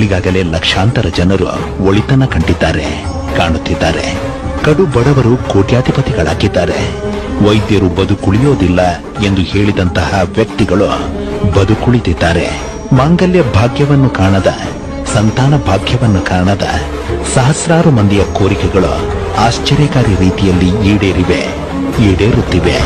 ಈಗಾಗಲೇ ಲಕ್ಷಾಂತರ ಜನರು ಒಳಿತನ ಕಂಡಿದ್ದಾರೆ, ಕಾಣುತ್ತಿದ್ದಾರೆ. ಕಡು ಬಡವರು ಕೋಟ್ಯಾಧಿಪತಿಗಳಾಗಿದ್ದಾರೆ. ವೈದ್ಯರು ಬದುಕುಳಿಯೋದಿಲ್ಲ ಎಂದು ಹೇಳಿದಂತಹ ವ್ಯಕ್ತಿಗಳು ಬದುಕುಳಿದಿದ್ದಾರೆ. ಮಾಂಗಲ್ಯ ಭಾಗ್ಯವನ್ನು ಕಾಣದ, ಸಂತಾನ ಭಾಗ್ಯವನ್ನು ಕಾಣದ ಸಹಸ್ರಾರು ಮಂದಿಯ ಕೋರಿಕೆಗಳು ಆಶ್ಚರ್ಯಕಾರಿ ರೀತಿಯಲ್ಲಿ ಈಡೇರಿವೆ, ಈಡೇರುತ್ತಿವೆ.